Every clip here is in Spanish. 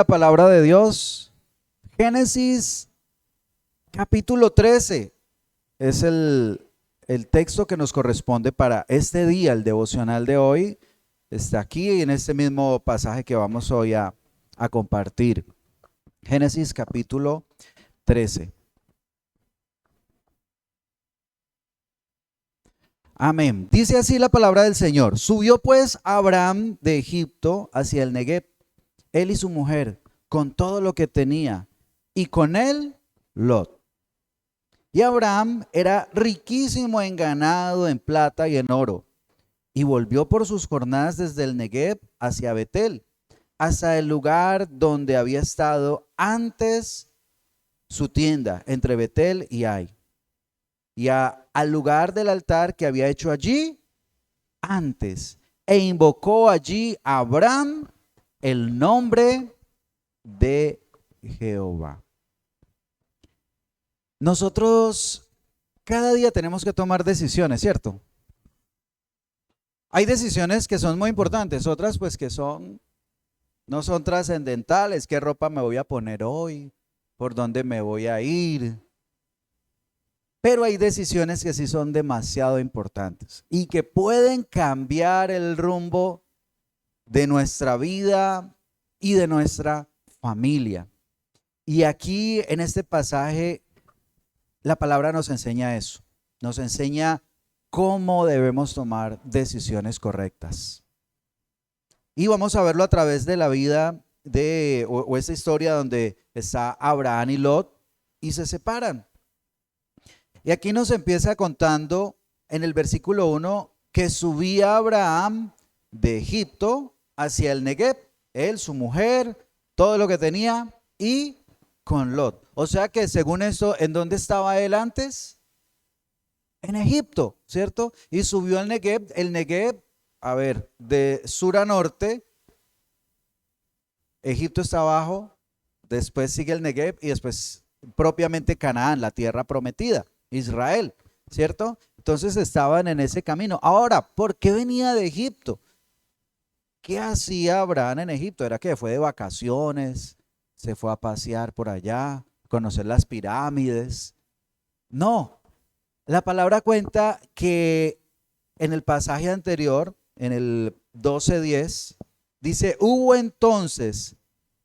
La palabra de Dios, Génesis capítulo 13, es el texto que nos corresponde para este día, el devocional de hoy. Está aquí en este mismo pasaje que vamos hoy a compartir. Génesis capítulo 13. Amén. Dice así la palabra del Señor. Subió pues Abraham de Egipto hacia el Negueb, él y su mujer, con todo lo que tenía, y con él Lot. Y Abraham era riquísimo en ganado, en plata y en oro. Y volvió por sus jornadas desde el Negueb hacia Betel, hasta el lugar donde había estado antes su tienda, entre Betel y Ai. Y al lugar del altar que había hecho allí antes. E invocó allí a Abraham el nombre de Jehová. Nosotros cada día tenemos que tomar decisiones, ¿cierto? Hay decisiones que son muy importantes, otras pues que no son trascendentales. ¿Qué ropa me voy a poner hoy? ¿Por dónde me voy a ir? Pero hay decisiones que sí son demasiado importantes y que pueden cambiar el rumbo de nuestra vida y de nuestra familia. Y aquí en este pasaje la palabra nos enseña eso, nos enseña cómo debemos tomar decisiones correctas. Y vamos a verlo a través de la vida o esa historia donde está Abraham y Lot y se separan. Y aquí nos empieza contando en el versículo 1 que subía Abraham de Egipto hacia el Negueb, él, su mujer, todo lo que tenía y con Lot. O sea que según eso, ¿en dónde estaba él antes? En Egipto, ¿cierto? Y subió al Negueb. El Negueb, a ver, de sur a norte, Egipto está abajo, después sigue el Negueb y después propiamente Canaán, la tierra prometida, Israel, ¿cierto? Entonces estaban en ese camino. Ahora, ¿por qué venía de Egipto? ¿Qué hacía Abraham en Egipto? ¿Era que fue de vacaciones? ¿Se fue a pasear por allá? ¿Conocer las pirámides? No, la palabra cuenta que en el pasaje anterior, en el 12:10, dice, hubo entonces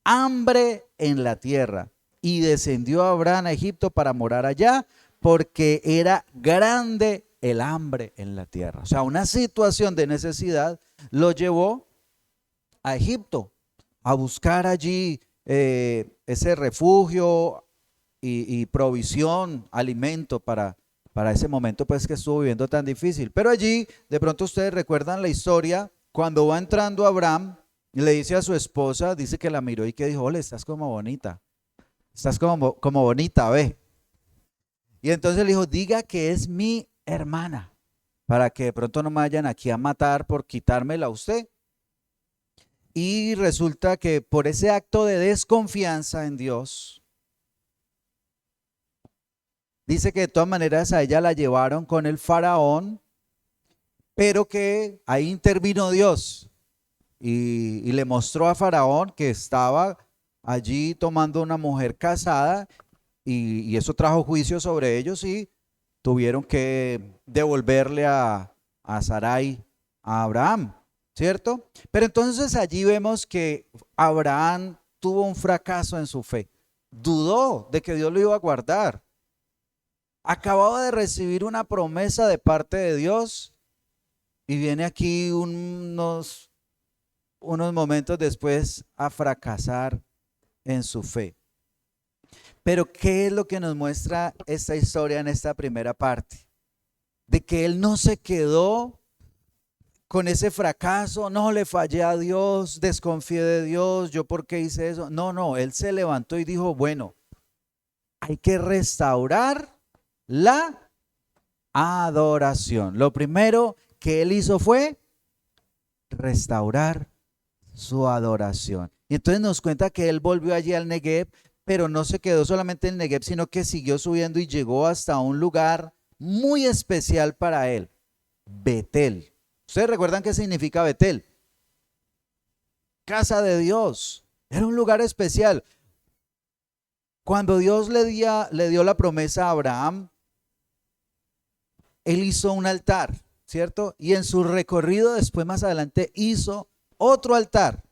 hambre en la tierra y descendió Abraham a Egipto para morar allá porque era grande el hambre en la tierra. O sea, una situación de necesidad lo llevó a Egipto a buscar allí ese refugio y provisión, alimento para ese momento pues que estuvo viviendo tan difícil. Pero allí, de pronto ustedes recuerdan la historia, cuando va entrando Abraham, le dice a su esposa, dice que la miró y que dijo, ole, estás como bonita, estás como bonita, ve. Y entonces le dijo, diga que es mi hermana, para que de pronto no me vayan aquí a matar por quitármela a usted. Y resulta que por ese acto de desconfianza en Dios, dice que de todas maneras a ella la llevaron con el faraón, pero que ahí intervino Dios y le mostró a faraón que estaba allí tomando una mujer casada y eso trajo juicio sobre ellos y tuvieron que devolverle a Sarai, a Abraham, ¿cierto? Pero entonces allí vemos que Abraham tuvo un fracaso en su fe, dudó de que Dios lo iba a guardar. Acababa de recibir una promesa de parte de Dios y viene aquí unos momentos después a fracasar en su fe. Pero ¿qué es lo que nos muestra esta historia en esta primera parte? De que él no se quedó con ese fracaso, no le fallé a Dios, desconfié de Dios, yo por qué hice eso. No, él se levantó y dijo, bueno, hay que restaurar la adoración. Lo primero que él hizo fue restaurar su adoración. Y entonces nos cuenta que él volvió allí al Negueb, pero no se quedó solamente en el Negueb, sino que siguió subiendo y llegó hasta un lugar muy especial para él, Betel. ¿Ustedes recuerdan qué significa Betel? Casa de Dios. Era un lugar especial. Cuando Dios le dio la promesa a Abraham, él hizo un altar, ¿cierto? Y en su recorrido después más adelante hizo otro altar.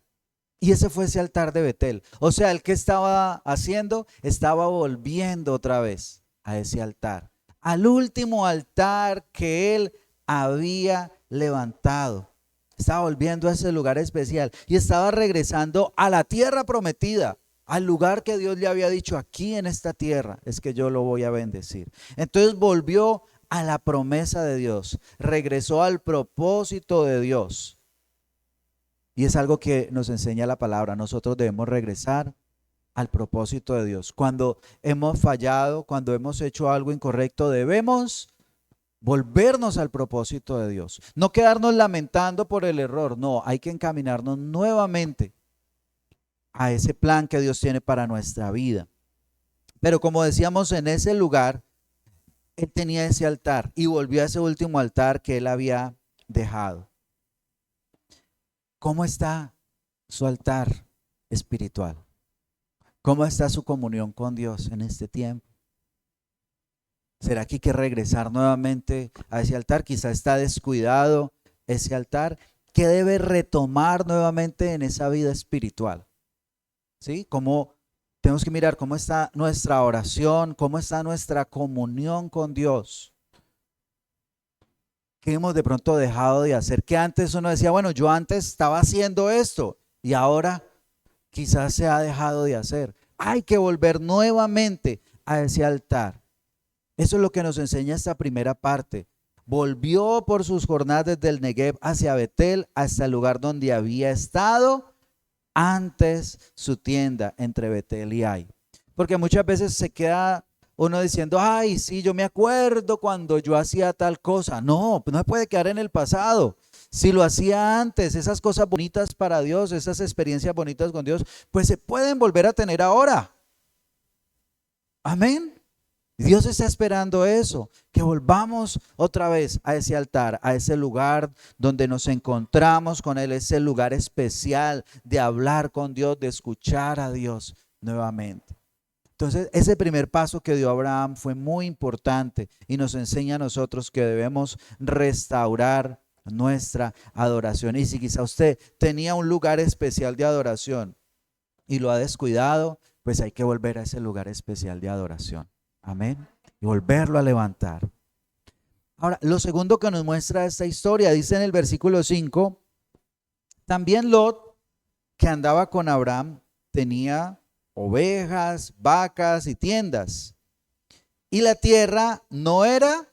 Y ese fue ese altar de Betel. O sea, el que estaba haciendo, estaba volviendo otra vez a ese altar. Al último altar que él había levantado. Estaba volviendo a ese lugar especial y estaba regresando a la tierra prometida, al lugar que Dios le había dicho: aquí en esta tierra es que yo lo voy a bendecir. Entonces volvió a la promesa de Dios, regresó al propósito de Dios. Y es algo que nos enseña la palabra. Nosotros debemos regresar al propósito de Dios. Cuando hemos fallado, cuando hemos hecho algo incorrecto, debemos volvernos al propósito de Dios. No quedarnos lamentando por el error. No, hay que encaminarnos nuevamente a ese plan que Dios tiene para nuestra vida. Pero como decíamos, en ese lugar, él tenía ese altar y volvió a ese último altar que él había dejado. ¿Cómo está su altar espiritual? ¿Cómo está su comunión con Dios en este tiempo? ¿Será que hay que regresar nuevamente a ese altar? Quizá está descuidado ese altar. ¿Qué debe retomar nuevamente en esa vida espiritual? ¿Sí? ¿Cómo tenemos que mirar cómo está nuestra oración, cómo está nuestra comunión con Dios? ¿Qué hemos de pronto dejado de hacer? Que antes uno decía, bueno, yo antes estaba haciendo esto y ahora quizás se ha dejado de hacer. Hay que volver nuevamente a ese altar. Eso es lo que nos enseña esta primera parte. Volvió por sus jornadas desde el Negev hacia Betel, hasta el lugar donde había estado antes su tienda entre Betel y Ai. Porque muchas veces se queda uno diciendo, ay, sí, yo me acuerdo cuando yo hacía tal cosa. No, no se puede quedar en el pasado. Si lo hacía antes, esas cosas bonitas para Dios, esas experiencias bonitas con Dios, pues se pueden volver a tener ahora. Amén. Dios está esperando eso, que volvamos otra vez a ese altar, a ese lugar donde nos encontramos con Él, ese lugar especial de hablar con Dios, de escuchar a Dios nuevamente. Entonces, ese primer paso que dio Abraham fue muy importante y nos enseña a nosotros que debemos restaurar nuestra adoración. Y si quizá usted tenía un lugar especial de adoración y lo ha descuidado, pues hay que volver a ese lugar especial de adoración. Amén. Y volverlo a levantar. Ahora, lo segundo que nos muestra esta historia, dice en el versículo 5, también Lot, que andaba con Abraham, tenía ovejas, vacas y tiendas. Y la tierra no era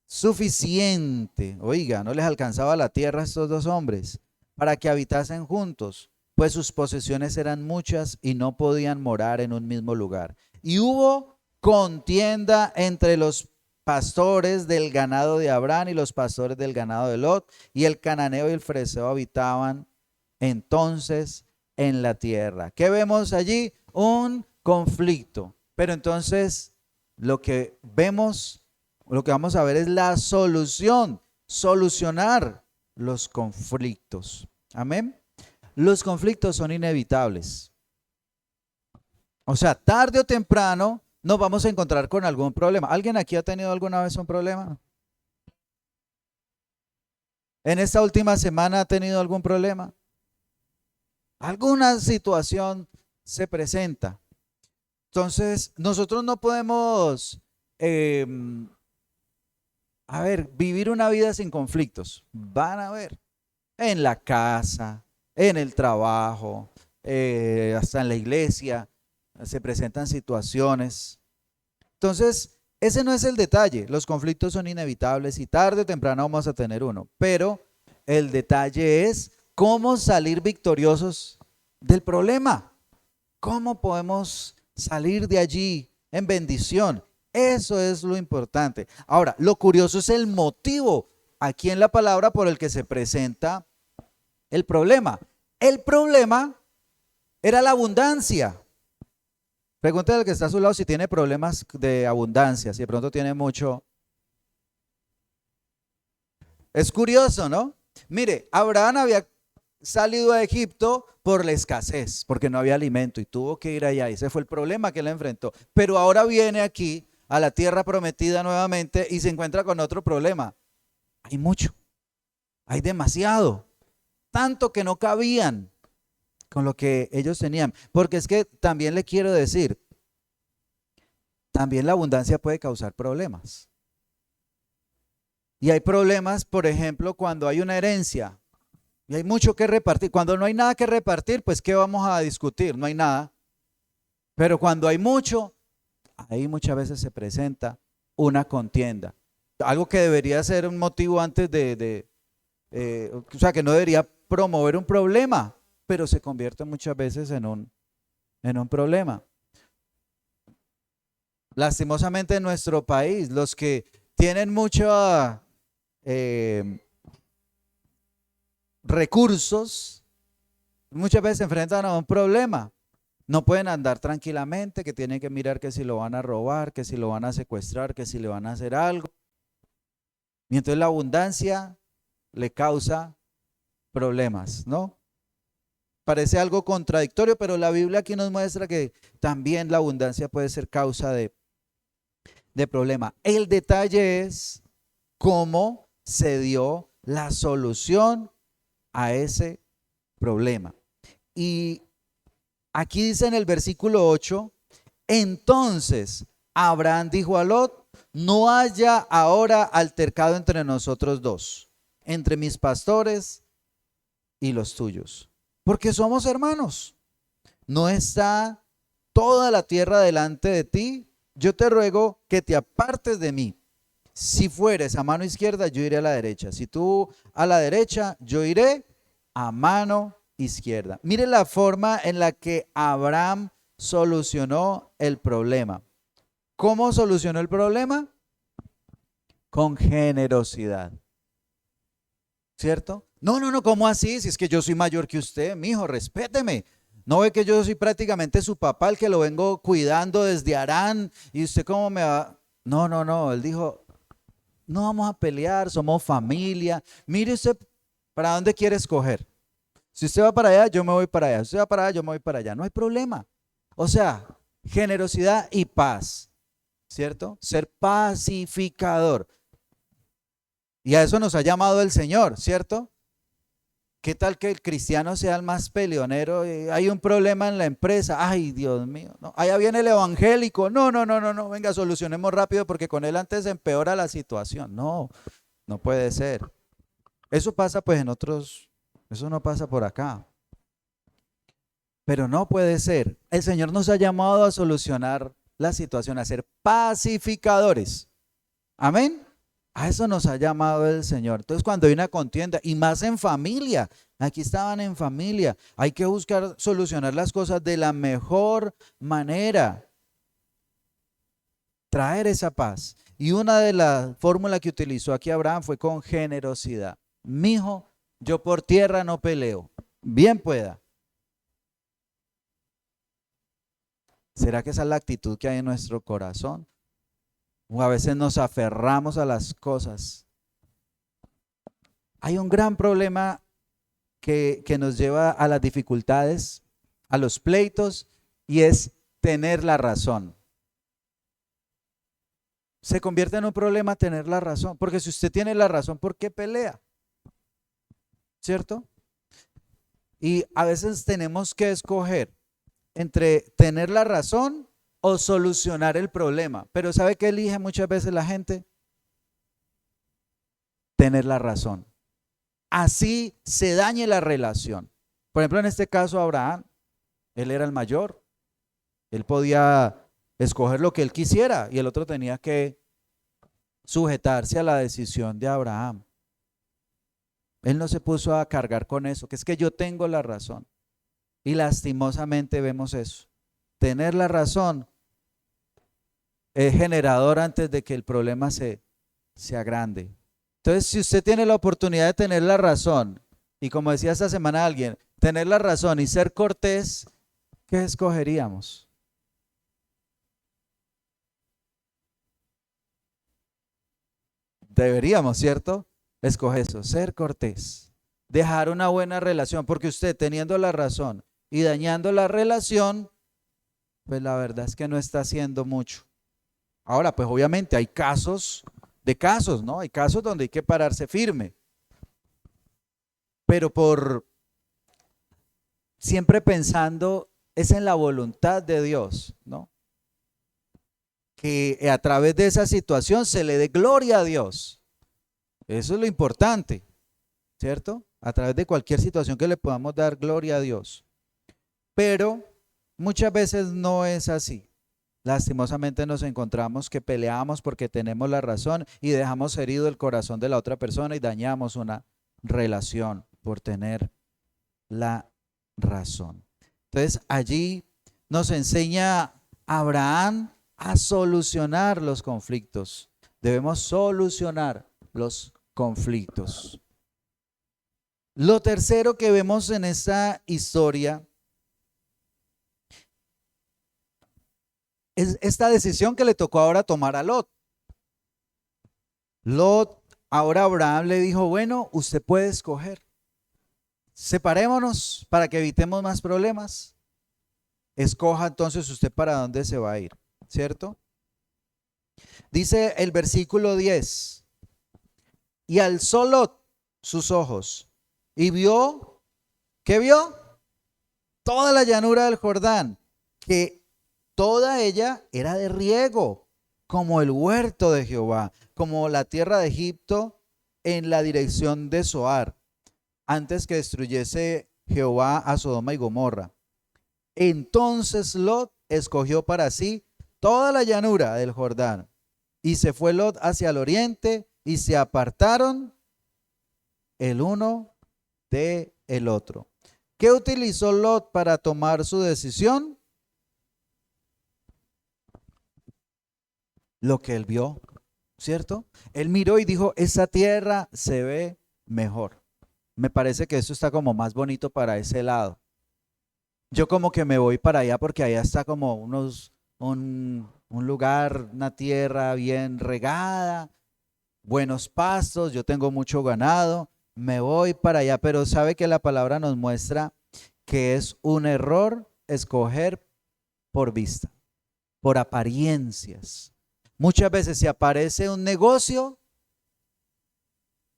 suficiente. Oiga, no les alcanzaba la tierra a estos dos hombres para que habitasen juntos, pues sus posesiones eran muchas y no podían morar en un mismo lugar. Y hubo contienda entre los pastores del ganado de Abraham y los pastores del ganado de Lot, y el cananeo y el fereceo habitaban entonces en la tierra. ¿Qué vemos allí? Un conflicto. Pero entonces lo que vemos, lo que vamos a ver es la solución, solucionar los conflictos. Amén. Los conflictos son inevitables. O sea, tarde o temprano nos vamos a encontrar con algún problema. ¿Alguien aquí ha tenido alguna vez un problema? ¿En esta última semana ha tenido algún problema? Alguna situación se presenta. Entonces, nosotros no podemos, vivir una vida sin conflictos. Van a haber en la casa, en el trabajo, hasta en la iglesia, se presentan situaciones. Entonces, ese no es el detalle. Los conflictos son inevitables y tarde o temprano vamos a tener uno. Pero el detalle es cómo salir victoriosos del problema. ¿Cómo podemos salir de allí en bendición? Eso es lo importante. Ahora, lo curioso es el motivo aquí en la palabra por el que se presenta el problema. El problema era la abundancia. Pregúntale al que está a su lado si tiene problemas de abundancia, si de pronto tiene mucho. Es curioso, ¿no? Mire, Abraham había salido a Egipto por la escasez, porque no había alimento y tuvo que ir allá. Ese fue el problema que él enfrentó. Pero ahora viene aquí a la tierra prometida nuevamente y se encuentra con otro problema. Hay mucho, hay demasiado, tanto que no cabían con lo que ellos tenían. Porque es que también le quiero decir, también la abundancia puede causar problemas. Y hay problemas, por ejemplo, cuando hay una herencia y hay mucho que repartir. Cuando no hay nada que repartir, pues ¿qué vamos a discutir? No hay nada. Pero cuando hay mucho, ahí muchas veces se presenta una contienda. Algo que debería ser un motivo antes o sea, que no debería promover un problema, pero se convierte muchas veces en un problema. Lastimosamente en nuestro país, los que tienen muchos recursos, muchas veces se enfrentan a un problema. No pueden andar tranquilamente, que tienen que mirar que si lo van a robar, que si lo van a secuestrar, que si le van a hacer algo. Y entonces la abundancia le causa problemas, ¿no? Parece algo contradictorio, pero la Biblia aquí nos muestra que también la abundancia puede ser causa de problema. El detalle es cómo se dio la solución a ese problema. Y aquí dice en el versículo 8, entonces Abraham dijo a Lot, no haya ahora altercado entre nosotros dos, entre mis pastores y los tuyos, porque somos hermanos. ¿No está toda la tierra delante de ti? Yo te ruego que te apartes de mí. Si fueres a mano izquierda, yo iré a la derecha. Si tú a la derecha, yo iré a mano izquierda. Mire la forma en la que Abraham solucionó el problema. ¿Cómo solucionó el problema? Con generosidad. ¿Cierto? No, ¿cómo así? Si es que yo soy mayor que usted, mijo, respéteme. No ve que yo soy prácticamente su papá, el que lo vengo cuidando desde Harán, y usted cómo me va. No, él dijo, no vamos a pelear, somos familia. Mire usted, ¿para dónde quiere escoger? Si usted va para allá, yo me voy para allá. Si usted va para allá, yo me voy para allá. No hay problema. O sea, generosidad y paz, ¿cierto? Ser pacificador. Y a eso nos ha llamado el Señor, ¿cierto? ¿Qué tal que el cristiano sea el más peleonero? Hay un problema en la empresa. Ay, Dios mío. No. Allá viene el evangélico. No. Venga, solucionemos rápido porque con él antes empeora la situación. No, no puede ser. Eso pasa pues en otros, eso no pasa por acá. Pero no puede ser. El Señor nos ha llamado a solucionar la situación, a ser pacificadores. Amén. A eso nos ha llamado el Señor. Entonces, cuando hay una contienda, y más en familia, aquí estaban en familia, hay que buscar solucionar las cosas de la mejor manera. Traer esa paz. Y una de las fórmulas que utilizó aquí Abraham fue con generosidad. Mijo, yo por tierra no peleo. Bien pueda. ¿Será que esa es la actitud que hay en nuestro corazón? O a veces nos aferramos a las cosas. Hay un gran problema que nos lleva a las dificultades, a los pleitos, y es tener la razón. Se convierte en un problema tener la razón, porque si usted tiene la razón, ¿por qué pelea? ¿Cierto? Y a veces tenemos que escoger entre tener la razón o solucionar el problema. Pero ¿sabe qué elige muchas veces la gente? Tener la razón. Así se dañe la relación. Por ejemplo, en este caso Abraham, él era el mayor. Él podía escoger lo que él quisiera y el otro tenía que sujetarse a la decisión de Abraham. Él no se puso a cargar con eso, que es que yo tengo la razón. Y lastimosamente vemos eso. Tener la razón es generador antes de que el problema se agrande. Entonces, si usted tiene la oportunidad de tener la razón, y como decía esta semana alguien, tener la razón y ser cortés, ¿qué escogeríamos? Deberíamos, ¿cierto? Escoger eso, ser cortés. dejar una buena relación, porque usted teniendo la razón y dañando la relación, pues la verdad es que no está haciendo mucho. Ahora, pues obviamente hay casos de casos, ¿no? Hay casos donde hay que pararse firme, pero por siempre pensando es en la voluntad de Dios, ¿no? Que a través de esa situación se le dé gloria a Dios. Eso es lo importante, ¿cierto? A través de cualquier situación que le podamos dar gloria a Dios. Pero muchas veces no es así. Lastimosamente nos encontramos que peleamos porque tenemos la razón y dejamos herido el corazón de la otra persona y dañamos una relación por tener la razón. Entonces allí nos enseña Abraham a solucionar los conflictos. Debemos solucionar los conflictos. Lo tercero que vemos en esta historia es esta decisión que le tocó ahora tomar a Lot. Ahora Abraham le dijo, bueno, usted puede escoger. Separémonos para que evitemos más problemas. Escoja entonces usted para dónde se va a ir, ¿cierto? Dice el versículo 10, y alzó Lot sus ojos y vio, ¿qué vio? Toda la llanura del Jordán, que toda ella era de riego, como el huerto de Jehová, como la tierra de Egipto en la dirección de Zoar, antes que destruyese Jehová a Sodoma y Gomorra. Entonces Lot escogió para sí toda la llanura del Jordán, y se fue Lot hacia el oriente, y se apartaron el uno del otro. ¿Qué utilizó Lot para tomar su decisión? Lo que él vio, ¿cierto? Él miró y dijo, esa tierra se ve mejor. Me parece que eso está como más bonito para ese lado. Yo como que me voy para allá porque allá está como un lugar, una tierra bien regada, buenos pastos, yo tengo mucho ganado, me voy para allá, pero sabe que la palabra nos muestra que es un error escoger por vista, por apariencias. Muchas veces se aparece un negocio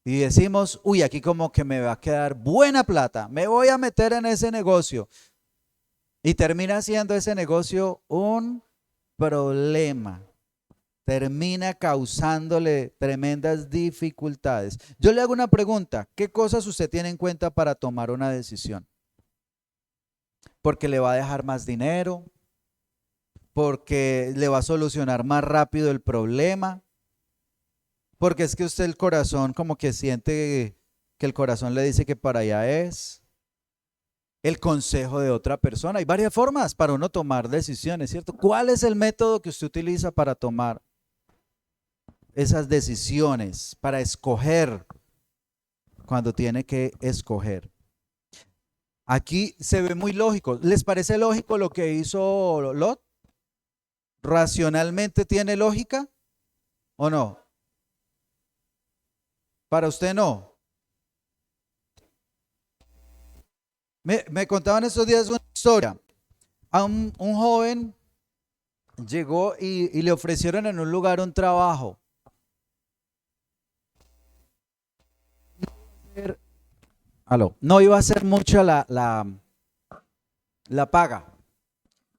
y decimos, uy, aquí como que me va a quedar buena plata, me voy a meter en ese negocio. Y termina siendo ese negocio un problema. Termina causándole tremendas dificultades. Yo le hago una pregunta, ¿qué cosas usted tiene en cuenta para tomar una decisión? ¿Porque le va a dejar más dinero? ¿Porque le va a solucionar más rápido el problema? Porque es que usted el corazón como que siente que el corazón le dice que para allá es. El consejo de otra persona. Hay varias formas para uno tomar decisiones, ¿cierto? ¿Cuál es el método que usted utiliza para tomar esas decisiones, para escoger cuando tiene que escoger? Aquí se ve muy lógico. ¿Les parece lógico lo que hizo Lot? ¿Racionalmente tiene lógica o no? Para usted no. Me contaban estos días una historia. A un joven llegó y le ofrecieron en un lugar un trabajo. No iba a ser mucha la paga,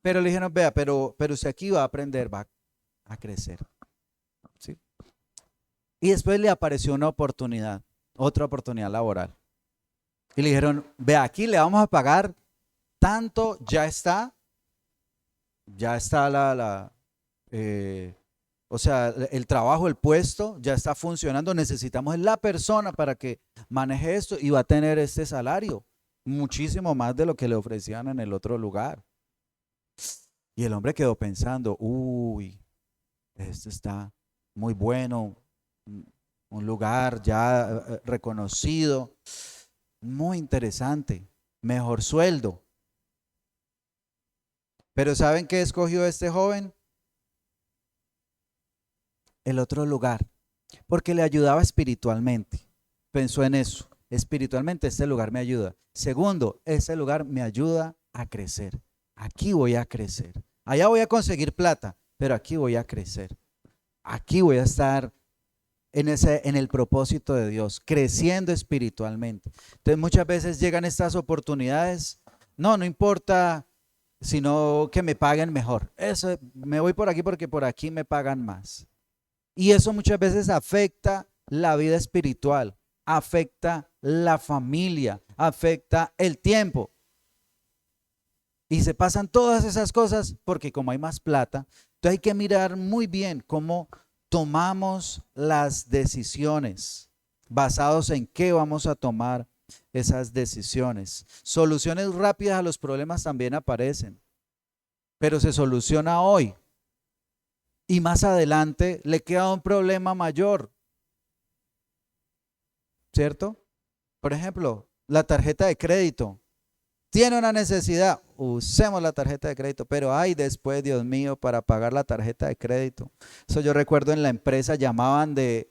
pero le dijeron, vea, pero usted aquí va a aprender, va a crecer. ¿Sí? Y después le apareció una oportunidad, otra oportunidad laboral. Y le dijeron, vea, aquí le vamos a pagar tanto, ya está o sea, el trabajo, el puesto ya está funcionando, necesitamos la persona para que maneje esto y va a tener este salario, muchísimo más de lo que le ofrecían en el otro lugar. Y el hombre quedó pensando, uy, esto está muy bueno, un lugar ya reconocido, muy interesante, mejor sueldo. Pero ¿saben qué escogió este joven? El otro lugar, porque le ayudaba espiritualmente. Pensó en eso. espiritualmente este lugar me ayuda. Segundo, este lugar me ayuda a crecer. Aquí voy a crecer. Allá voy a conseguir plata, pero aquí voy a crecer. Aquí voy a estar en el propósito de Dios, creciendo espiritualmente. Entonces muchas veces llegan estas oportunidades, no importa, sino que me paguen mejor. Eso, me voy por aquí porque por aquí me pagan más. Y eso muchas veces afecta la vida espiritual, afecta la familia, afecta el tiempo. Y se pasan todas esas cosas porque como hay más plata, entonces hay que mirar muy bien cómo tomamos las decisiones, basados en qué vamos a tomar esas decisiones. Soluciones rápidas a los problemas también aparecen, pero se soluciona hoy y más adelante le queda un problema mayor, ¿cierto? Por ejemplo, la tarjeta de crédito. Tiene una necesidad, usemos la tarjeta de crédito, pero ay, después, Dios mío, para pagar la tarjeta de crédito. Eso yo recuerdo en la empresa llamaban del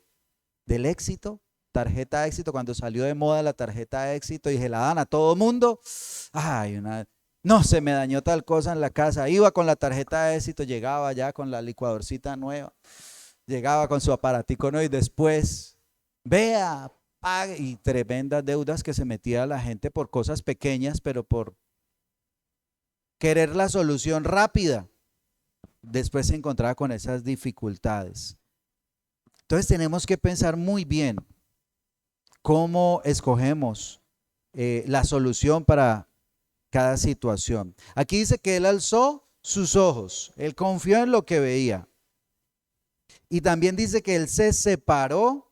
éxito, tarjeta de éxito, cuando salió de moda la tarjeta de éxito y se la dan a todo mundo. Ay, no, se me dañó tal cosa en la casa, iba con la tarjeta de éxito, llegaba ya con la licuadorcita nueva, llegaba con su aparatico nuevo y después, vea, pague, y tremendas deudas que se metía la gente por cosas pequeñas, pero por querer la solución rápida, después se encontraba con esas dificultades. Entonces tenemos que pensar muy bien cómo escogemos la solución para cada situación. Aquí dice que él alzó sus ojos, él confió en lo que veía. Y también dice que él se separó,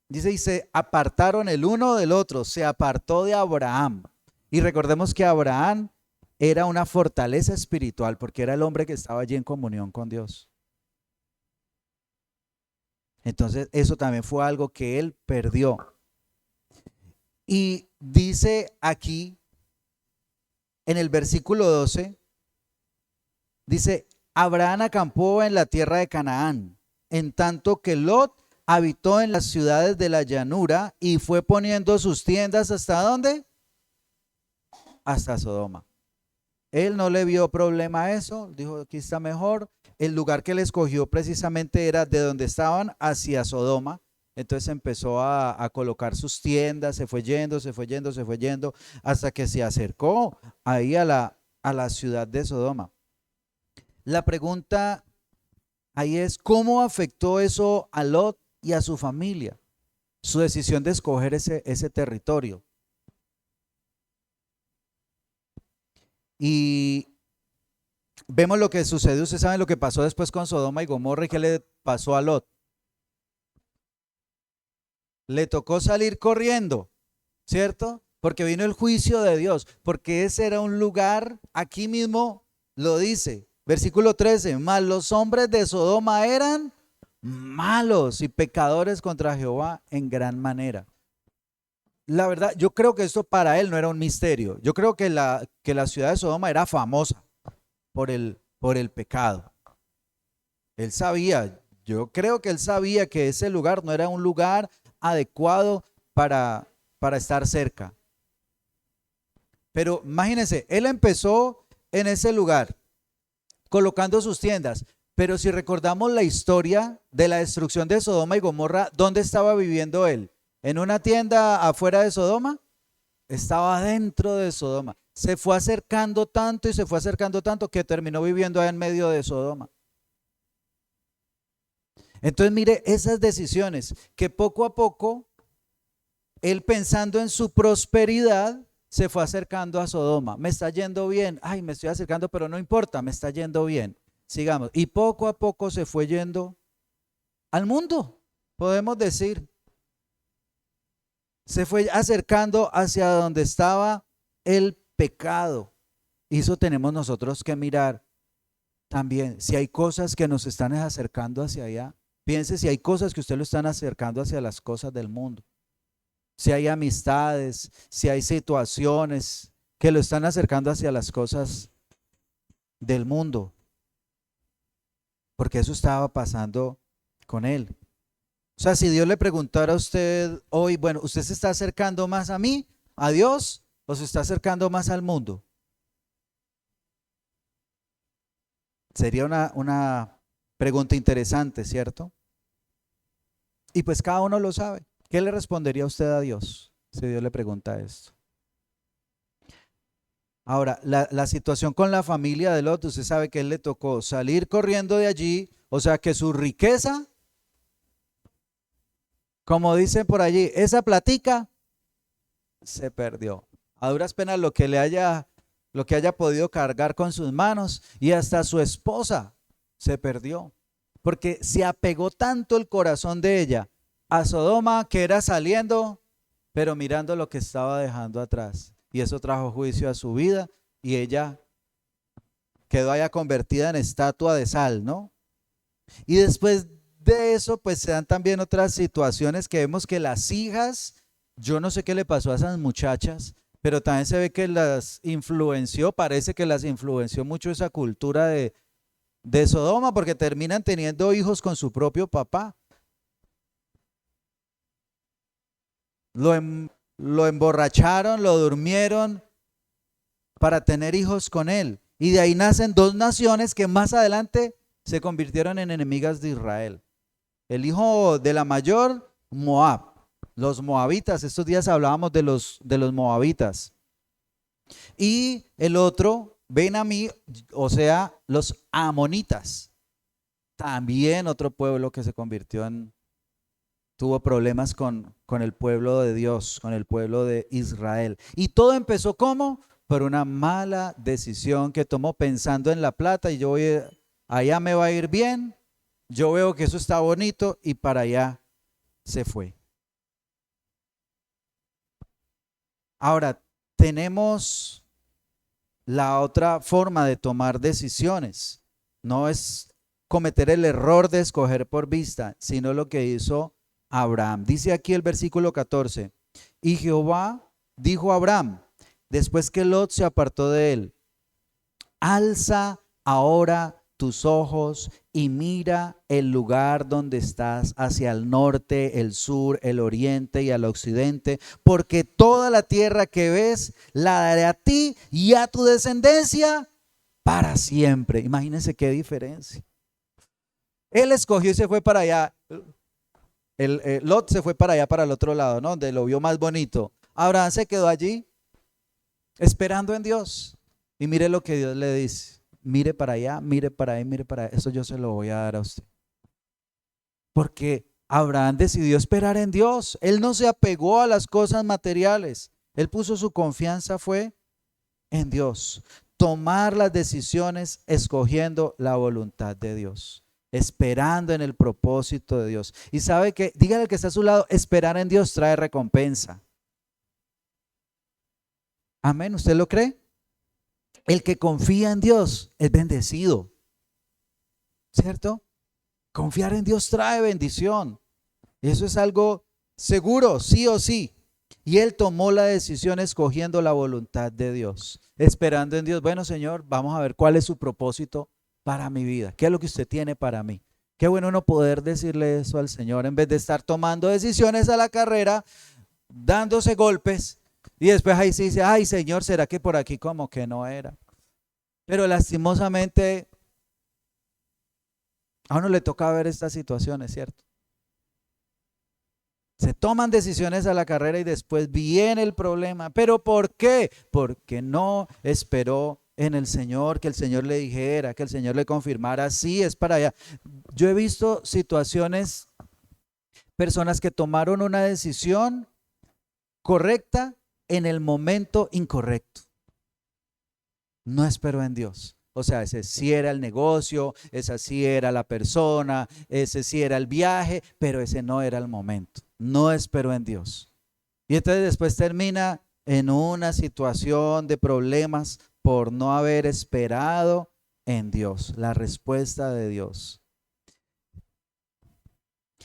dice, y se apartaron el uno del otro, se apartó de Abraham. Y recordemos que Abraham era una fortaleza espiritual porque era el hombre que estaba allí en comunión con Dios. Entonces eso también fue algo que él perdió. Y dice aquí en el versículo 12, dice, Abraham acampó en la tierra de Canaán, en tanto que Lot habitó en las ciudades de la llanura y fue poniendo sus tiendas ¿hasta dónde? Hasta Sodoma. Él no le vio problema a eso, dijo, aquí está mejor. El lugar que él escogió precisamente era de donde estaban hacia Sodoma. Entonces empezó a colocar sus tiendas, se fue yendo, hasta que se acercó ahí a la ciudad de Sodoma. La pregunta ahí es, ¿cómo afectó eso a Lot y a su familia? Su decisión de escoger ese territorio. Y vemos lo que sucedió. Ustedes saben lo que pasó después con Sodoma y Gomorra y qué le pasó a Lot. Le tocó salir corriendo, ¿cierto? Porque vino el juicio de Dios, porque ese era un lugar, aquí mismo lo dice, versículo 13, mas los hombres de Sodoma eran malos y pecadores contra Jehová en gran manera. La verdad, yo creo que esto para él no era un misterio. Yo creo que la ciudad de Sodoma era famosa por el pecado. Él sabía, yo creo que él sabía que ese lugar no era un lugar adecuado para estar cerca. Pero imagínense, él empezó en ese lugar, colocando sus tiendas. Pero si recordamos la historia de la destrucción de Sodoma y Gomorra, ¿dónde estaba viviendo él? ¿En una tienda afuera de Sodoma? Estaba dentro de Sodoma. Se fue acercando tanto y se fue acercando tanto que terminó viviendo ahí en medio de Sodoma. Entonces mire esas decisiones que poco a poco él, pensando en su prosperidad, se fue acercando a Sodoma. Me está yendo bien, ay, me estoy acercando, pero no importa, me está yendo bien. Sigamos. Y poco a poco se fue yendo al mundo, podemos decir. Se fue acercando hacia donde estaba el pecado. Y eso tenemos nosotros que mirar también. Si hay cosas que nos están acercando hacia allá, piense si hay cosas que usted lo están acercando hacia las cosas del mundo. Si hay amistades, si hay situaciones que lo están acercando hacia las cosas del mundo. Porque eso estaba pasando con él. O sea, si Dios le preguntara a usted hoy, bueno, ¿usted se está acercando más a mí, a Dios, o se está acercando más al mundo? Sería una pregunta interesante, ¿cierto? Y pues cada uno lo sabe. ¿Qué le respondería usted a Dios si Dios le pregunta esto? Ahora, la situación con la familia de Lot, usted sabe que él le tocó salir corriendo de allí, o sea que su riqueza, como dicen por allí, esa platica se perdió. A duras penas lo que haya podido cargar con sus manos, y hasta su esposa se perdió, porque se apegó tanto el corazón de ella a Sodoma, que era saliendo, pero mirando lo que estaba dejando atrás. Y eso trajo juicio a su vida, y ella quedó allá convertida en estatua de sal, ¿no? Y después de eso, pues se dan también otras situaciones que vemos que las hijas, yo no sé qué le pasó a esas muchachas, pero también se ve que las influenció, parece que las influenció mucho esa cultura de Sodoma, porque terminan teniendo hijos con su propio papá. Lo, lo emborracharon, lo durmieron para tener hijos con él. Y de ahí nacen dos naciones que más adelante se convirtieron en enemigas de Israel. El hijo de la mayor, Moab, los moabitas. Estos días hablábamos de los moabitas. Y el otro, Ben-Amí, o sea, los amonitas. También otro pueblo que se convirtió tuvo problemas con el pueblo de Dios, con el pueblo de Israel. Y todo empezó ¿cómo? Por una mala decisión que tomó pensando en la plata, y allá me va a ir bien, yo veo que eso está bonito, y para allá se fue. Ahora, tenemos la otra forma de tomar decisiones. No es cometer el error de escoger por vista, sino lo que hizo Abraham. Dice aquí el versículo 14, y Jehová dijo a Abraham, después que Lot se apartó de él: alza ahora tus ojos y mira el lugar donde estás, hacia el norte, el sur, el oriente y al occidente, porque toda la tierra que ves la daré a ti y a tu descendencia para siempre. Imagínense qué diferencia. Él escogió y se fue para allá. Lot se fue para allá, para el otro lado, ¿no? Donde lo vio más bonito. Abraham se quedó allí esperando en Dios. Y mire lo que Dios le dice: mire para allá, mire para ahí, mire para allá. Eso yo se lo voy a dar a usted. Porque Abraham decidió esperar en Dios. Él no se apegó a las cosas materiales. Él puso su confianza fue en Dios. Tomar las decisiones escogiendo la voluntad de Dios, esperando en el propósito de Dios. Y sabe que, dígale al que está a su lado, esperar en Dios trae recompensa. Amén, ¿usted lo cree? El que confía en Dios es bendecido, ¿cierto? Confiar en Dios trae bendición. Eso es algo seguro, sí o sí. Y él tomó la decisión escogiendo la voluntad de Dios, esperando en Dios. Bueno, Señor, vamos a ver cuál es su propósito para mi vida. ¿Qué es lo que usted tiene para mí? Qué bueno uno poder decirle eso al Señor en vez de estar tomando decisiones a la carrera, dándose golpes, y después ahí se dice: ay, Señor, ¿será que por aquí como que no era? Pero lastimosamente a uno le toca ver estas situaciones, ¿cierto? Se toman decisiones a la carrera y después viene el problema. ¿Pero por qué? Porque no esperó en el Señor, que el Señor le dijera, que el Señor le confirmara: sí, es para allá. Yo he visto situaciones, personas que tomaron una decisión correcta en el momento incorrecto. No esperó en Dios. O sea, ese sí era el negocio, esa sí era la persona, ese sí era el viaje, pero ese no era el momento. No esperó en Dios. Y entonces después termina en una situación de problemas por no haber esperado en Dios, la respuesta de Dios.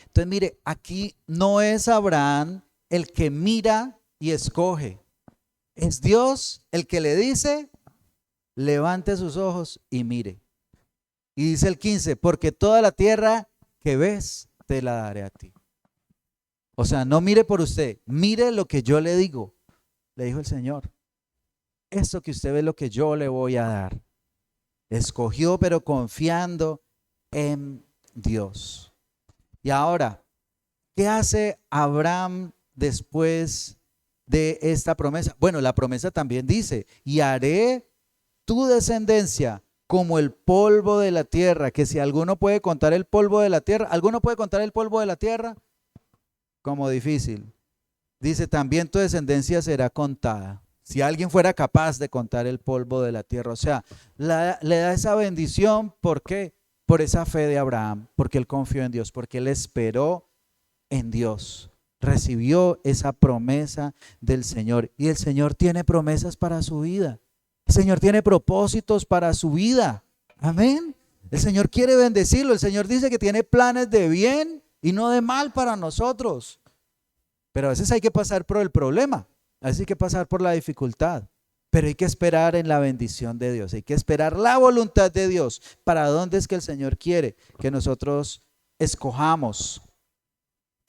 Entonces mire, aquí no es Abraham el que mira y escoge. Es Dios el que le dice: levante sus ojos y mire. Y dice el 15: porque toda la tierra que ves te la daré a ti. O sea, no mire por usted, mire lo que yo le digo, le dijo el Señor. Esto que usted ve es lo que yo le voy a dar. Escogió, pero confiando en Dios. Y ahora, ¿qué hace Abraham después de esta promesa? Bueno, la promesa también dice, y haré tu descendencia como el polvo de la tierra, que si alguno puede contar el polvo de la tierra, ¿alguno puede contar el polvo de la tierra? Como difícil. Dice, también tu descendencia será contada. Si alguien fuera capaz de contar el polvo de la tierra, o sea, le da esa bendición, ¿por qué? Por esa fe de Abraham, porque él confió en Dios, porque él esperó en Dios, recibió esa promesa del Señor. Y el Señor tiene promesas para su vida. El Señor tiene propósitos para su vida. Amén. El Señor quiere bendecirlo. El Señor dice que tiene planes de bien y no de mal para nosotros. Pero a veces hay que pasar por el problema. A veces hay que pasar por la dificultad. Pero hay que esperar en la bendición de Dios. Hay que esperar la voluntad de Dios. ¿Para dónde es que el Señor quiere que nosotros escojamos?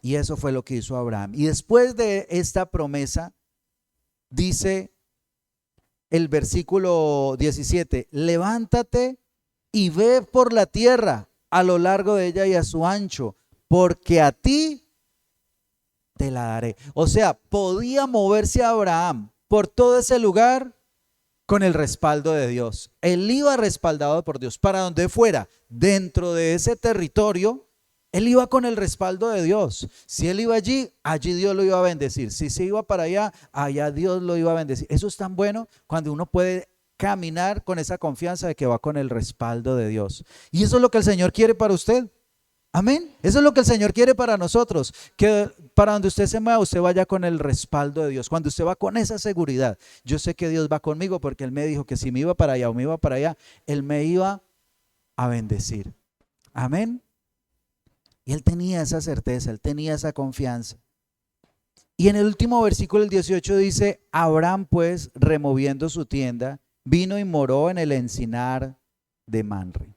Y eso fue lo que hizo Abraham. Y después de esta promesa, dice el versículo 17, levántate y ve por la tierra a lo largo de ella y a su ancho, porque a ti te la daré. O sea, podía moverse Abraham por todo ese lugar con el respaldo de Dios. Él iba respaldado por Dios. Para donde fuera, dentro de ese territorio, él iba con el respaldo de Dios. Si él iba allí, allí Dios lo iba a bendecir. Si se iba para allá, allá Dios lo iba a bendecir. Eso es tan bueno cuando uno puede caminar con esa confianza de que va con el respaldo de Dios. Y eso es lo que el Señor quiere para usted. Amén. Eso es lo que el Señor quiere para nosotros, que para donde usted se mueva, usted vaya con el respaldo de Dios. Cuando usted va con esa seguridad, yo sé que Dios va conmigo porque Él me dijo que si me iba para allá o me iba para allá, Él me iba a bendecir. Amén. Y Él tenía esa certeza, Él tenía esa confianza. Y en el último versículo, el 18 dice, Abraham pues, removiendo su tienda, vino y moró en el encinar de Manre,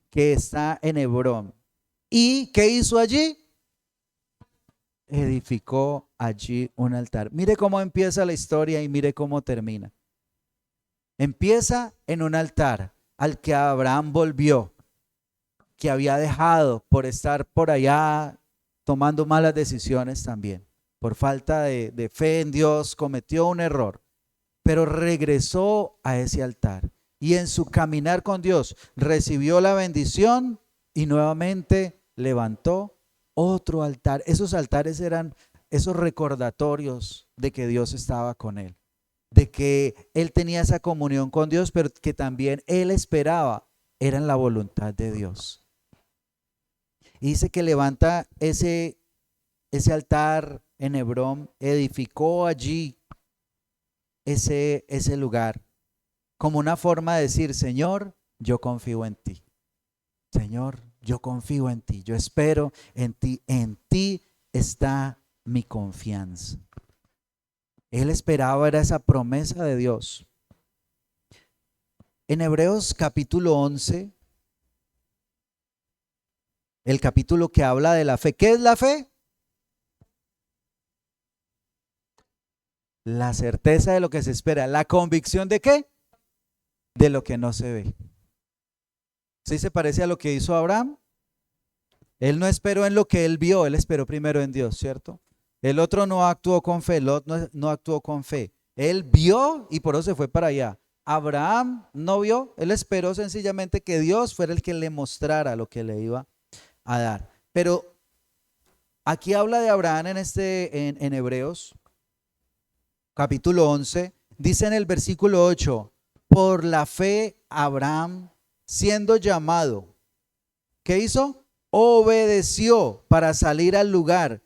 que está en Hebrón. ¿Y qué hizo allí? Edificó allí un altar. Mire cómo empieza la historia y mire cómo termina. Empieza en un altar al que Abraham volvió, que había dejado por estar por allá tomando malas decisiones también. Por falta de fe en Dios cometió un error, pero regresó a ese altar y en su caminar con Dios recibió la bendición y nuevamente levantó otro altar. Esos altares eran esos recordatorios de que Dios estaba con él, de que él tenía esa comunión con Dios, pero que también él esperaba era en la voluntad de Dios. Y dice que levanta ese altar en Hebrón, edificó allí ese lugar como una forma de decir, Señor, yo confío en ti. Señor, yo confío en ti, yo espero en ti está mi confianza. Él esperaba, era esa promesa de Dios. En Hebreos capítulo 11, el capítulo que habla de la fe. ¿Qué es la fe? La certeza de lo que se espera. ¿La convicción de qué? De lo que no se ve. ¿Sí se parece a lo que hizo Abraham? Él no esperó en lo que él vio, él esperó primero en Dios, ¿cierto? El otro no actuó con fe, Lot no actuó con fe. Él vio y por eso se fue para allá. Abraham no vio, él esperó sencillamente que Dios fuera el que le mostrara lo que le iba a dar. Pero aquí habla de Abraham en Hebreos, capítulo 11, dice en el versículo 8, por la fe Abraham, siendo llamado, ¿qué hizo? Obedeció para salir al lugar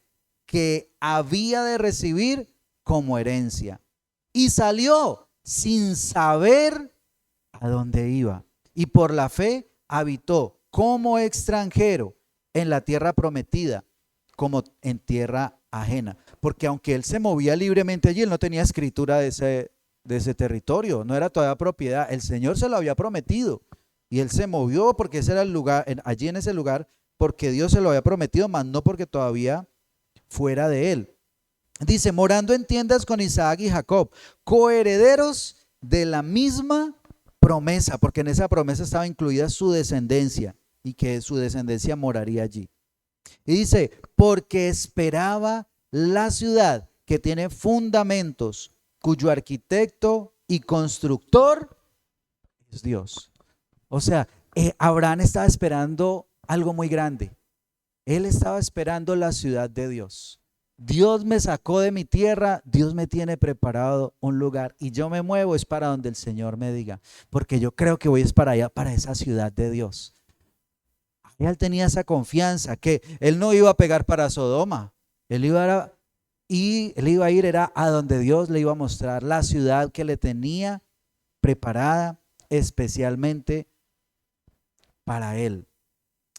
que había de recibir como herencia. Y salió sin saber a dónde iba. Y por la fe habitó como extranjero en la tierra prometida, como en tierra ajena. Porque aunque él se movía libremente allí, él no tenía escritura de ese territorio, no era todavía propiedad. El Señor se lo había prometido. Y él se movió porque ese era el lugar, allí en ese lugar, porque Dios se lo había prometido, mas no porque todavía fuera de él. Dice, morando en tiendas con Isaac y Jacob, coherederos de la misma promesa, porque en esa promesa estaba incluida su descendencia y que su descendencia moraría allí. Y dice, porque esperaba la ciudad que tiene fundamentos, cuyo arquitecto y constructor es Dios. O sea, Abraham estaba esperando algo muy grande. Él estaba esperando la ciudad de Dios. Dios me sacó de mi tierra, Dios me tiene preparado un lugar y yo me muevo es para donde el Señor me diga, porque yo creo que voy es para allá, para esa ciudad de Dios. Él tenía esa confianza que él no iba a pegar para Sodoma, él iba a ir era a donde Dios le iba a mostrar la ciudad que le tenía preparada especialmente para él.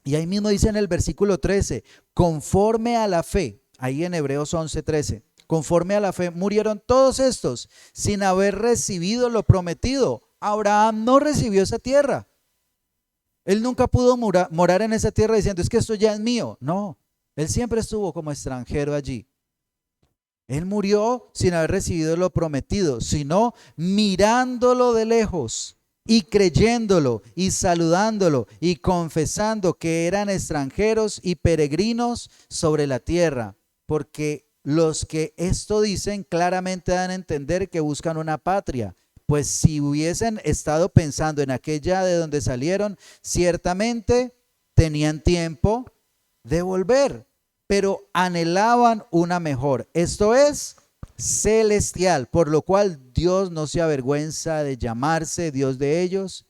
Y ahí mismo dice en el versículo 13, conforme a la fe, ahí en Hebreos 11:13, conforme a la fe murieron todos estos sin haber recibido lo prometido. Abraham no recibió esa tierra. Él nunca pudo morar en esa tierra diciendo, es que esto ya es mío. No, él siempre estuvo como extranjero allí. Él murió sin haber recibido lo prometido, sino mirándolo de lejos y creyéndolo y saludándolo y confesando que eran extranjeros y peregrinos sobre la tierra, porque los que esto dicen claramente dan a entender que buscan una patria, pues si hubiesen estado pensando en aquella de donde salieron, ciertamente tenían tiempo de volver, pero anhelaban una mejor, esto es celestial, por lo cual Dios no se avergüenza de llamarse Dios de ellos,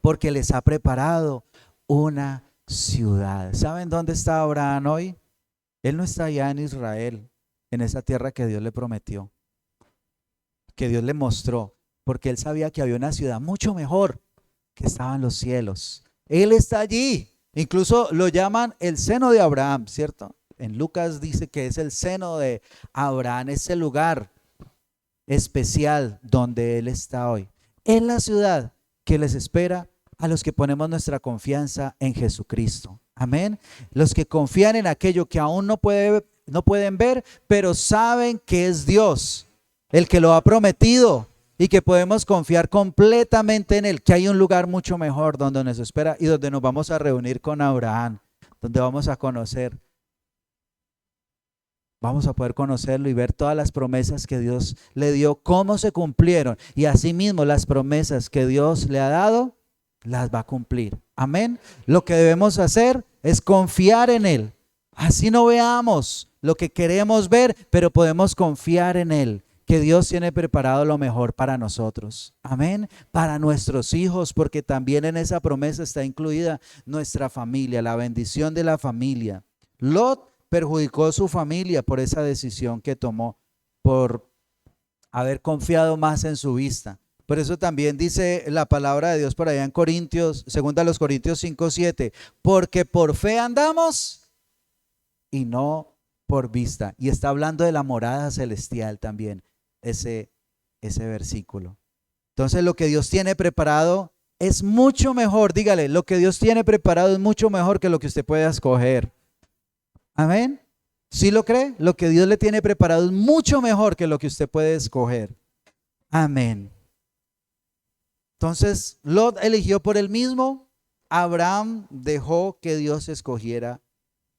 porque les ha preparado una ciudad. ¿Saben dónde está Abraham hoy? Él no está allá en Israel, en esa tierra que Dios le prometió, que Dios le mostró, porque él sabía que había una ciudad mucho mejor que estaba en los cielos. Él está allí. Incluso lo llaman el seno de Abraham, ¿cierto? En Lucas dice que es el seno de Abraham, ese lugar especial donde él está hoy. Es la ciudad que les espera a los que ponemos nuestra confianza en Jesucristo. Amén. Los que confían en aquello que aún no pueden ver, pero saben que es Dios el que lo ha prometido y que podemos confiar completamente en él, que hay un lugar mucho mejor donde nos espera y donde nos vamos a reunir con Abraham, donde vamos a conocer. Vamos a poder conocerlo y ver todas las promesas que Dios le dio, cómo se cumplieron. Y asimismo las promesas que Dios le ha dado, las va a cumplir. Amén. Lo que debemos hacer es confiar en Él. Así no veamos lo que queremos ver, pero podemos confiar en Él, que Dios tiene preparado lo mejor para nosotros. Amén. Para nuestros hijos, porque también en esa promesa está incluida nuestra familia, la bendición de la familia. Lot perjudicó a su familia por esa decisión que tomó, por haber confiado más en su vista. Por eso también dice la palabra de Dios por allá en Corintios, segunda a los Corintios 5:7, porque por fe andamos y no por vista. Y está hablando de la morada celestial también, ese versículo. Entonces lo que Dios tiene preparado es mucho mejor, dígale, lo que Dios tiene preparado es mucho mejor que lo que usted pueda escoger. Amén. ¿Sí lo cree? Lo que Dios le tiene preparado es mucho mejor que lo que usted puede escoger. Amén. Entonces, Lot eligió por él mismo, Abraham dejó que Dios escogiera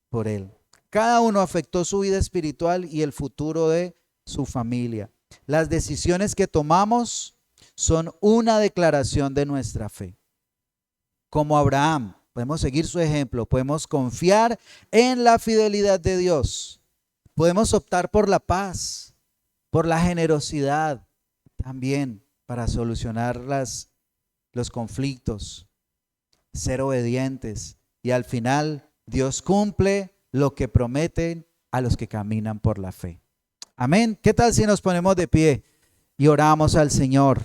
por él. Cada uno afectó su vida espiritual y el futuro de su familia. Las decisiones que tomamos son una declaración de nuestra fe. Como Abraham, podemos seguir su ejemplo, podemos confiar en la fidelidad de Dios, podemos optar por la paz, por la generosidad también para solucionar los conflictos, ser obedientes y al final Dios cumple lo que prometen a los que caminan por la fe. Amén. ¿Qué tal si nos ponemos de pie y oramos al Señor?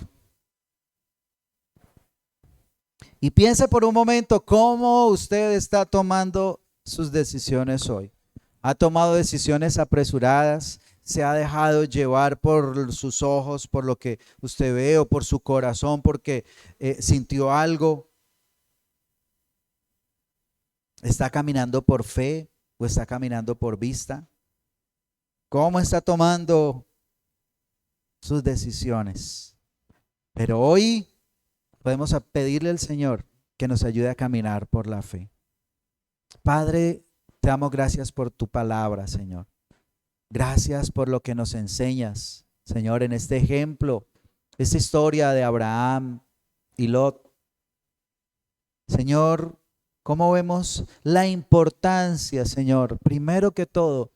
Y piense por un momento cómo usted está tomando sus decisiones hoy. ¿Ha tomado decisiones apresuradas? ¿Se ha dejado llevar por sus ojos, por lo que usted ve o por su corazón porque sintió algo? ¿Está caminando por fe o está caminando por vista? cómo está tomando sus decisiones. Pero hoy podemos pedirle al Señor que nos ayude a caminar por la fe. Padre, te damos gracias por tu palabra, Señor. Gracias por lo que nos enseñas, Señor, en este ejemplo, esta historia de Abraham y Lot. Señor, cómo vemos la importancia, Señor, primero que todo,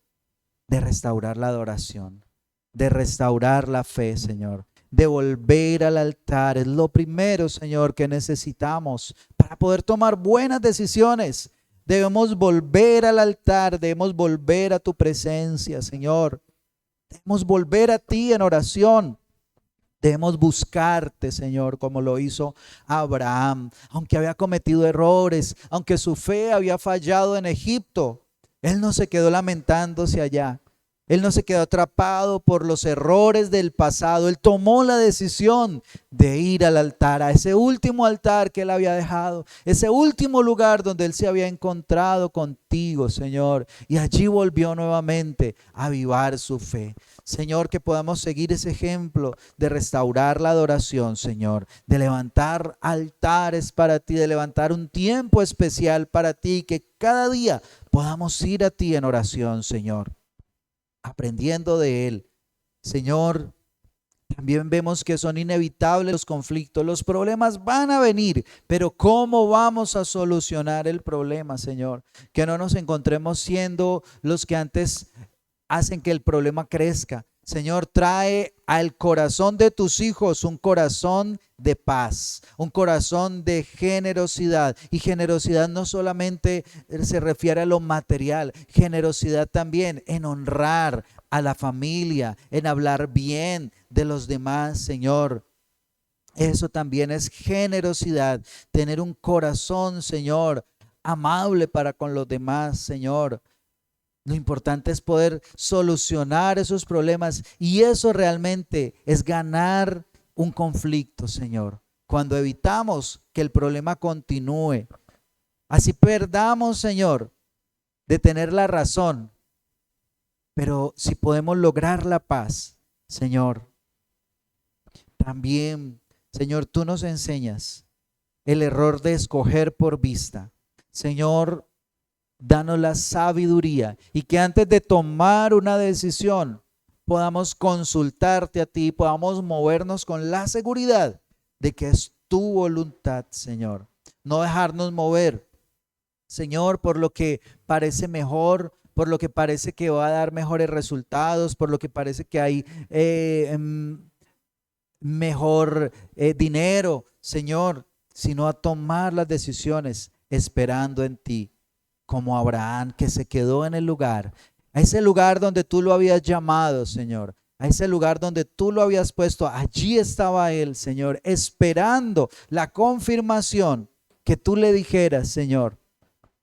de restaurar la adoración, de restaurar la fe, Señor, de volver al altar. Es lo primero, Señor, que necesitamos para poder tomar buenas decisiones. Debemos volver al altar, debemos volver a tu presencia, Señor. Debemos volver a ti en oración. Debemos buscarte, Señor, como lo hizo Abraham. Aunque había cometido errores, aunque su fe había fallado en Egipto, él no se quedó lamentándose allá. Él no se quedó atrapado por los errores del pasado. Él tomó la decisión de ir al altar, a ese último altar que él había dejado, ese último lugar donde él se había encontrado contigo, Señor. Y allí volvió nuevamente a avivar su fe. Señor, que podamos seguir ese ejemplo de restaurar la adoración, Señor, de levantar altares para ti, de levantar un tiempo especial para ti, que cada día podamos ir a ti en oración, Señor, aprendiendo de Él. Señor, también vemos que son inevitables los conflictos, los problemas van a venir, pero ¿cómo vamos a solucionar el problema, Señor? Que no nos encontremos siendo los que antes hacen que el problema crezca. Señor, trae al corazón de tus hijos un corazón de paz, un corazón de generosidad. Y generosidad no solamente se refiere a lo material, generosidad también en honrar a la familia, en hablar bien de los demás, Señor. Eso también es generosidad, tener un corazón, Señor, amable para con los demás, Señor. Lo importante es poder solucionar esos problemas, y eso realmente es ganar un conflicto, Señor. Cuando evitamos que el problema continúe, así perdamos, Señor, de tener la razón, pero si podemos lograr la paz, Señor, también, Señor, tú nos enseñas el error de escoger por vista. Señor, danos la sabiduría, y que antes de tomar una decisión podamos consultarte a ti, podamos movernos con la seguridad de que es tu voluntad, Señor. No dejarnos mover, Señor, por lo que parece mejor, por lo que parece que va a dar mejores resultados, por lo que parece que hay mejor dinero, Señor, sino a tomar las decisiones esperando en ti, como Abraham, que se quedó en el lugar, a ese lugar donde tú lo habías llamado, Señor, a ese lugar donde tú lo habías puesto. Allí estaba él, Señor, esperando la confirmación, que tú le dijeras, Señor,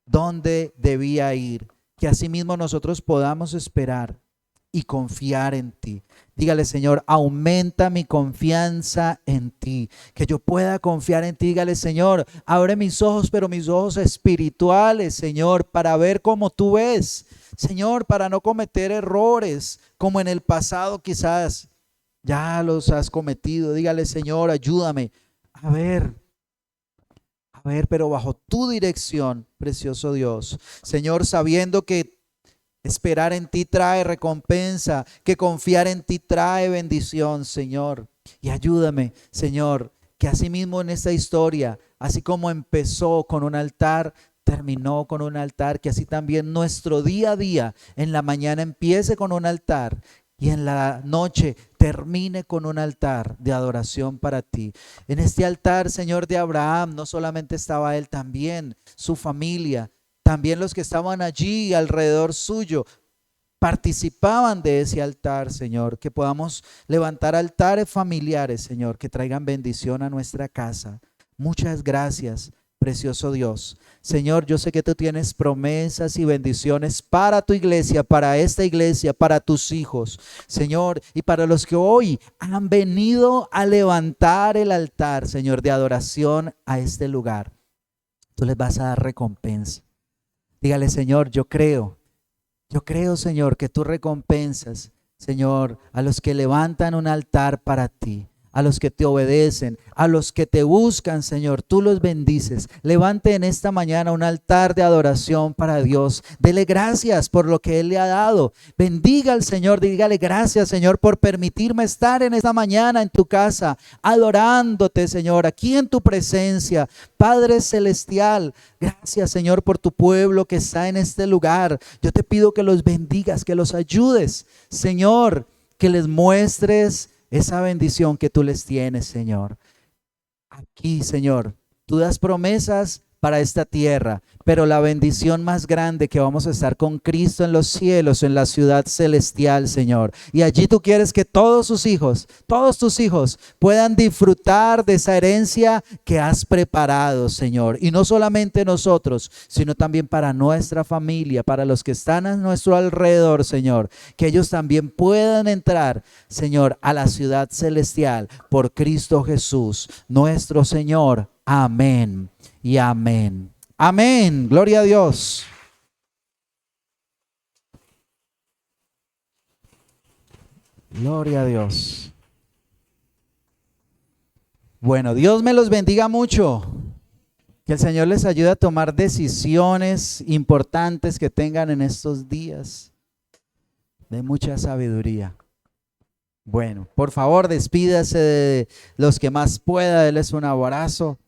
dónde debía ir. Que asimismo nosotros podamos esperar y confiar en ti. Dígale, Señor, aumenta mi confianza en ti, que yo pueda confiar en ti. Dígale, Señor, abre mis ojos, pero mis ojos espirituales, Señor, para ver como tú ves, Señor, para no cometer errores como en el pasado quizás ya los has cometido. Dígale, Señor, ayúdame a ver, pero bajo tu dirección, precioso Dios. Señor, sabiendo que esperar en ti trae recompensa, que confiar en ti trae bendición, Señor. Y ayúdame, Señor, que así mismo en esta historia, así como empezó con un altar, terminó con un altar, que así también nuestro día a día, en la mañana empiece con un altar y en la noche termine con un altar de adoración para ti. En este altar, Señor, de Abraham, no solamente estaba él, también su familia, también los que estaban allí alrededor suyo participaban de ese altar, Señor. Que podamos levantar altares familiares, Señor, que traigan bendición a nuestra casa. Muchas gracias, precioso Dios. Señor, yo sé que tú tienes promesas y bendiciones para tu iglesia, para esta iglesia, para tus hijos, Señor, y para los que hoy han venido a levantar el altar, Señor, de adoración a este lugar. Tú les vas a dar recompensa. Dígale, Señor, yo creo Yo creo, Señor, que tú recompensas, Señor, a los que levantan un altar para ti, a los que te obedecen, a los que te buscan, Señor, tú los bendices. Levante en esta mañana un altar de adoración para Dios. Dele gracias por lo que Él le ha dado. Bendiga al Señor, dígale gracias, Señor, por permitirme estar en esta mañana en tu casa, adorándote, Señor, aquí en tu presencia. Padre celestial, gracias, Señor, por tu pueblo que está en este lugar. Yo te pido que los bendigas, que los ayudes, Señor, que les muestres esa bendición que tú les tienes, Señor. Aquí, Señor, tú das promesas para esta tierra, pero la bendición más grande que vamos a estar con Cristo en los cielos, en la ciudad celestial, Señor. Y allí tú quieres que todos tus hijos puedan disfrutar de esa herencia que has preparado, Señor. Y no solamente nosotros, sino también para nuestra familia, para los que están a nuestro alrededor, Señor. Que ellos también puedan entrar, Señor, a la ciudad celestial por Cristo Jesús, nuestro Señor. Amén y amén. Amén. Gloria a Dios. Gloria a Dios. Bueno, Dios me los bendiga mucho. Que el Señor les ayude a tomar decisiones importantes que tengan en estos días de mucha sabiduría. Bueno, por favor, despídase de los que más pueda. Denles un abrazo.